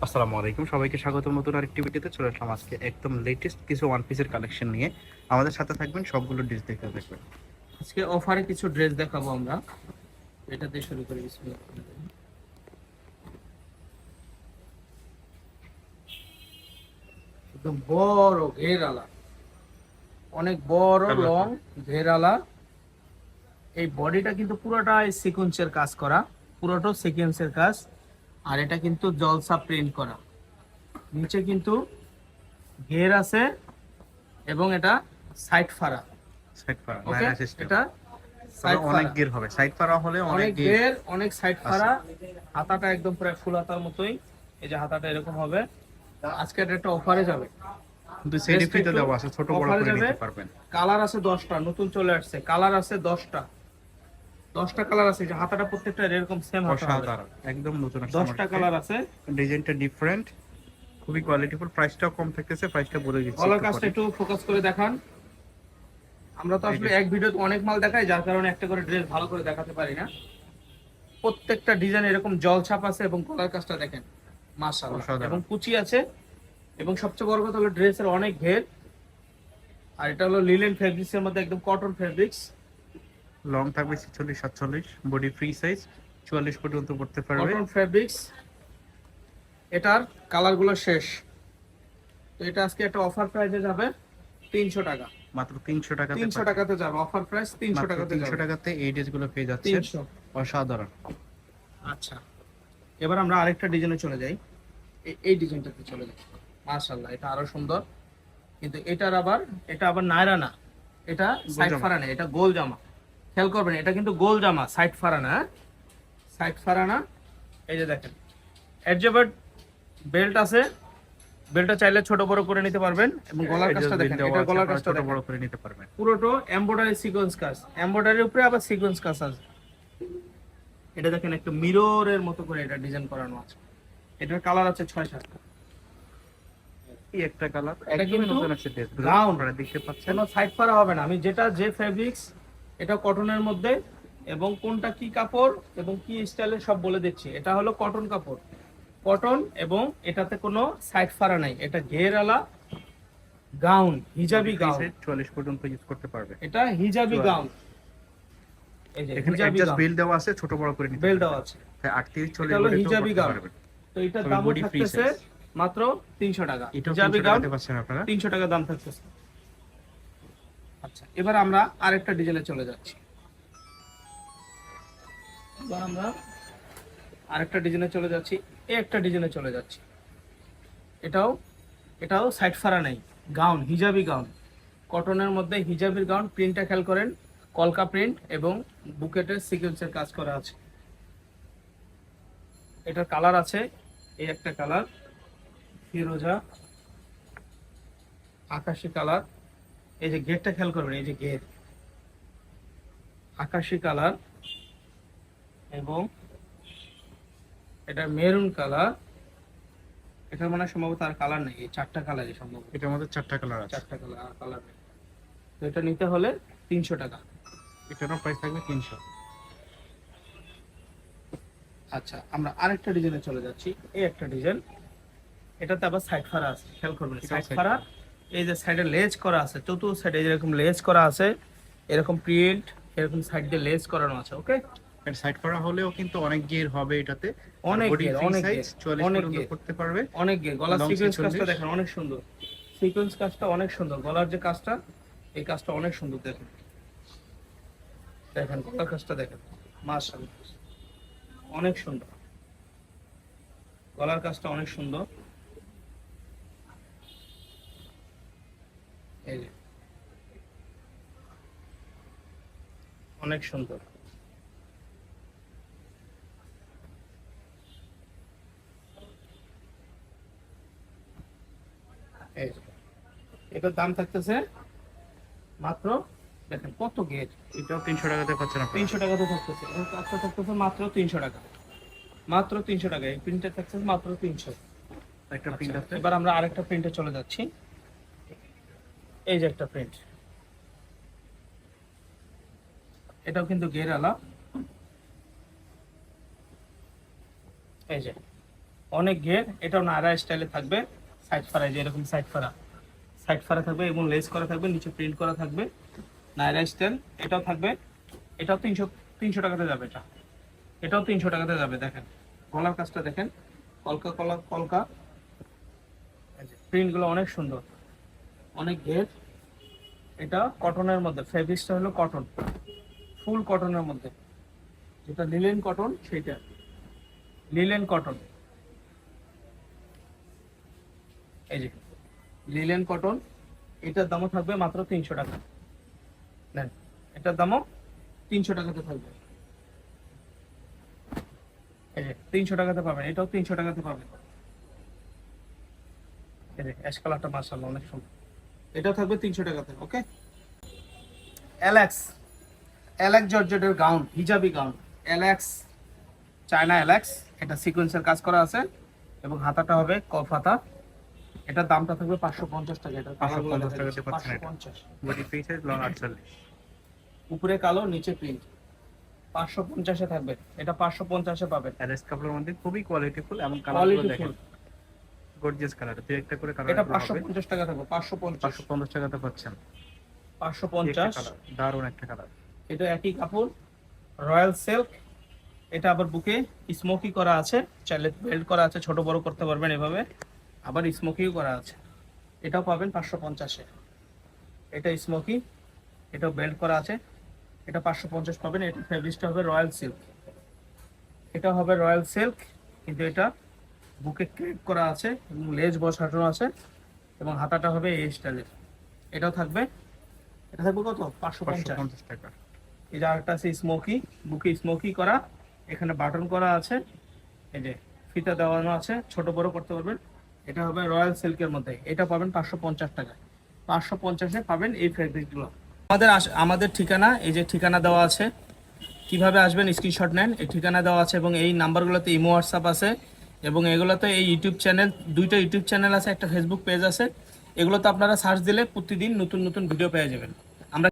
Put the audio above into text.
আসসালামু আলাইকুম, সবাইকে স্বাগতম নতুন আরেকটি ভিডিওতে। চলে আসলাম আজকে একদম লেটেস্ট কিছু ওয়ান পিসের কালেকশন নিয়ে। আমাদের সাথে থাকবেন, সবগুলো ডিশ দেখে দেখবেন। আজকে অফারে কিছু ড্রেস দেখাবো আমরা। এটা দিয়ে শুরু করি, বিসমিল্লাহ। একদম বড় ঘেরালা, অনেক বড় লং ঘেরালা। এই বডিটা কিন্তু পুরোটাই সিকোয়েন্সের কাজ করা, পুরোটা সিকোয়েন্সের কাজ। আর এটা কিন্তু জলসা প্রিন্ট করা, নিচে কিন্তু ঘের আছে এবং এটা সাইড ফাড়া। সাইড পারা ওকে, নায়রা সিস্টেম। এটা সাইড অনেক ফাড়া, গির হবে, সাইড পারা হলে অনেক অনেক গির ঘের, অনেক সাইড আছে। ফাড়া। হাতাটা একদম প্রায় ফুল হাতার মতোই। এই যে হাতাটা এরকম হবে। আজকে এটা একটা অফারে যাবে, কিন্তু সেডি ফ্রিতে দেওয়া আছে, ছোট বড় অফারে করে যাবে। নিতে পারবেন। কালার আছে 10টা, নতুন চলে আসছে। কালার আছে 10টা, 10টা কালার আছে। যে হাতাটা প্রত্যেকটা এরকম সেম হাতা হবে। অসাধারণ, একদম নতুন আসছে 10টা মার্কেটে। কালার আছে। ডিজাইনটা ডিফারেন্ট, খুবই কোয়ালিটিফুল। প্রাইসটাও কম থাকতেছে, প্রাইসটা বলে দিচ্ছি গলার একটু কাজটা পরে। একটু ফোকাস করে দেখান। আমরা তো এই আসলে যে এক ভিডিওতে অনেক মাল দেখাই, যার কারণে একটা করে ড্রেস ভালো করে দেখাতে পারি না। প্রত্যেকটা ডিজাইন এরকম জল ছাপ আছে এবং গলার কাজটা দেখেন মাশাআল্লাহ, এবং অসাধারণ। কুচি আছে। এবং সবচেয়ে বড় কথা হলো ড্রেসের অনেক ঘের। আর এটা হলো লিলেন ফেব্রিক্সের মধ্যে একদম কটন ফেব্রিক্স। লং থাকবে 46 47, বডি ফ্রি সাইজ 44 পর্যন্ত পড়তে পারবে। কটন ফেব্রিক্স, এটার কালারগুলো শেষ। তো এটা আজকে একটা অফার প্রাইসে যাবে 300 টাকা। মাত্র 300 টাকাতে 300 টাকাতে যাবে, অফার প্রাইস 300 মাত্র টাকাতে 300 যাবে। টাকাতে এই ড্রেসগুলো পেয়ে যাচ্ছে। 300। অসাধারণ। আচ্ছা, এবার আমরা আরেকটা ডিজাইনে চলে যাই। এই ডিজাইনটাতে চলে যাই। মাশাআল্লাহ, এটা আরো সুন্দর। কিন্তু এটা আবার নায়রা না, এটা সাইড জামা। ফাড়া না, এটা গোল জামা। খেয়াল করবেন, এটা কিন্তু গোল জামা, সাইড ফাড়া না। সাইড ফাড়া না। এই যে দেখেন, অ্যাডজাস্ট বেল্ট আছে। বেল্টটা চাইলে ছোট বড় করে নিতে পারবেন। এবং গলার কাজটা দেখেন, এটা গলার কাজটা ছোট দেখেন, বড় করে নিতে পারবেন। পুরোটা এমব্রয়ডারি সিকোয়েন্স কাজ। এমব্রয়ডারির উপরে আবার সিকোয়েন্স কাজ আছে। এটা দেখেন একটা মিররের মতো করে এটা ডিজাইন করানো আছে। এটার কালার আছে 6-7টা। এই একটা কালার এটা একদমই কিন্তু নতুন আছে ড্রেস। গাউন, আপনারা দেখতে পাচ্ছেন। কোনো সাইড পারা হবে না। আমি যে ফেব্রিক্স, এটা কটনের মধ্যে। এবং কোনটা কি কাপড় এবং কি স্টাইলে সব বলে দিচ্ছি। এটা হলো কটন কাপড়, কটন। এবং এটাতে কোনো সাইড ফাড়া নাই। এটা ঘেরওয়ালা গাউন, হিজাবি গাউন। 44 পর্যন্ত ইউজ করতে পারবে। এটা হিজাবি গাউন। এই যে এখানে হিজাবি অ্যাডজাস্ট গাউন, বেল দেওয়া আছে, ছোট বড় করে নিতে বেল পারবেন। দেওয়া আছে। হ্যাঁ, 38 এটা 40 হলো বডিতেও হিজাবি পড়তে গাউন। পারবেন। তো এটার তবে দাম বডি ফ্রি থাকতেছে সাইজ। মাত্র 300 টাকা। এটাও হিজাবি 300 গাউন টাকাতে পাচ্ছেন আপনারা। 300 টাকা দাম থাকতেছে। আচ্ছা, এবার আমরা আরেকটা ডিজাইনে চলে যাচ্ছি। এবার আমরা আরেকটা ডিজাইনে চলে যাচ্ছি। এই একটা ডিজাইনে চলে যাচ্ছি। এটাও এটাও সাইড ফাড়া নেই, গাউন, হিজাবি গাউন। কটনের মধ্যে হিজাবির গাউন। প্রিন্টটা খেয়াল করেন, কলকা প্রিন্ট এবং বুকেটের সিকোয়েন্সের কাজ করা আছে। এটার কালার আছে, এই একটা কালার ফিরোজা, আকাশি কালার। এই যে ঘেরটা খেয়াল করবেন, এই যে ঘের আকাশি কালার। এবং এটা মেরুন কালার। এটার মানে সম্ভবত আর কালার নেই, এই 4টা কালারই সম্ভব। এটার মধ্যে 4টা কালার আছে। 4টা কালার, আর কালার নেই। তো এটা নিতে হলে 300 টাকা। এটারও প্রাইস থাকবে 300। আচ্ছা, আমরা আরেকটা ডিজাইনে চলে যাচ্ছি। এই একটা ডিজাইন, এটাতে আবার সাইড ফাড়া আছে। খেয়াল করবেন, সাইড ফাড়া। এই যে সাইডে লেজ করা আছে, চতুর্থ সাইডে যেরকম লেজ করা আছে, এরকম প্রিন্ট, এরকম সাইড দিয়ে লেজ করানো আছে। ওকে, এর সাইড করা হলেও কিন্তু অনেক গিয়ার হবে এটাতে। অনেক বডি ঘের, ফ্রি অনেক সাইজ ঘের, 44 অনেক পর্যন্ত ঘের, করতে পারবে। অনেক ঘের। গলার লং সিকোয়েন্স কাজটা 46। দেখেন, অনেক সুন্দর। সিকোয়েন্স কাজটা অনেক সুন্দর। গলার যে কাজটা, এই কাজটা অনেক সুন্দর। দেখেন দেখেন গলার কাজটা দেখেন, মাশাআল্লাহ, অনেক সুন্দর। গলার কাজটা অনেক সুন্দর। এই যে অনেক সুন্দর। এই যে এটার দাম থাকতেছে মাত্র, দেখেন কত গেট। এটাও 300 টাকাতে পাচ্ছেন আপনারা। 300 টাকাতে থাকতেছে। এবং কাজটা থাকতেছে মাত্র 300 টাকা। মাত্র 300 টাকা। এই প্রিন্টটা থাকতেছে মাত্র 300। একটা প্রিন্ট আছে। এবার আমরা আরেকটা প্রিন্টে চলে যাচ্ছি। এই যে একটা প্রিন্ট, এটাও কিন্তু ঘেরালা। এই যে অনেক ঘের, এটাও নায়রা স্টাইলে থাকবে। সাইড ফাড়া, যে এরকম সাইড ফাড়া থাকবে এবং লেস করা থাকবে, নিচে প্রিন্ট করা থাকবে, নায়রা স্টাইল। এটাও থাকবে, এটাও 300 টাকাতে যাবে। এটাও 300 টাকাতে যাবে। দেখেন গলার কাজটা দেখেন, কলকা প্রিন্ট গুলো অনেক সুন্দর, অনেক ঘের। এটা কটনের মধ্যে, ফেব্রিক্সটা হলো কটন, ফুল কটনের মধ্যে, যেটা লিলেন কটন, সেইটা লিলেন কটন। এই যে লিলেন কটন, এটার দামও থাকবে মাত্র 300 টাকা। নেন, এটার দামও 300 টাকাতে থাকবে। এই যে 300 টাকাতে পাবেন, এটাও 300 টাকাতে পাবেন। এই যে অ্যাশ কালারটা মাশাআল্লাহ অনেক সুন্দর, এটাও থাকবে 300 টাকাতে। ওকে, এলএক্স জর্জেটের gown, hijabi gown, LX, China LX. এটা সিকোয়েন্সের কাজ করা আছে এবং হাতাটা হবে কফ হাতা। এটার দামটা থাকবে 550 টাকা। এটা 550 টাকাতে পাচ্ছেন এটা। 550। Body free size, long 48। উপরে কালো, নিচে প্রিন্ট, 550 এ থাকবে। এটা 550 এ পাবেন। এলএস কাপড়ের মধ্যে খুবই কোয়ালিটিফুল এবং কালারগুলো কোয়ালিটি দেখেন, গর্জিয়াস কালার। দুই একটা করে কালার। এটা 550 টাকা থাকবে। 550 550 টাকাতে পাচ্ছেন। 550। দারুণ একটা কালার। এটা একই কাপড়, রয়্যাল সিল্ক। এটা আবার বুকে স্মোকি করা আছে, চাইলে বেল্ট করা আছে, ছোট বড় করতে পারবেন এভাবে, আবার স্মোকিও করা আছে। এটাও পাবেন 550 এ। এটা স্মোকি, এটাও বেল্ট করা আছে, এটা 550 পাবেন। এটা ফেব্রিক্সটা হবে রয়্যাল সিল্ক, এটা হবে রয়্যাল সিল্ক, কিন্তু এটা বুকে ক্রেপ করা আছে এবং লেজ বসানো আছে এবং হাতাটা হবে এই স্টাইলের। এটাও থাকবে, এটা থাকবে কত? 550 টাকা। এই যে আরেকটা আছে স্মোকি, বুকে স্মোকি করা, এখানে বাটন করা আছে, এই যে ফিতা দেওয়ানো আছে, ছোট বড় করতে পারবেন। এটা হবে রয়্যাল সিল্কের মধ্যে, এটা পাবেন 550 টাকায়। 550-এ পাবেন এই ফেব্রিকগুলো। আমাদের ঠিকানা, এই যে ঠিকানা দেওয়া আছে, কিভাবে আসবেন স্ক্রিনশট নেন, এই ঠিকানা দেওয়া আছে এবং এই নাম্বারগুলোতে ইমো হোয়াটসঅ্যাপ আছে এবং এগুলোতে এই ইউটিউব চ্যানেল, দুইটা ইউটিউব চ্যানেল আছে, একটা ফেসবুক পেজ আছে। এগুলোতে আপনারা সার্চ দিলে প্রতিদিন নতুন নতুন ভিডিও পেয়ে যাবেন।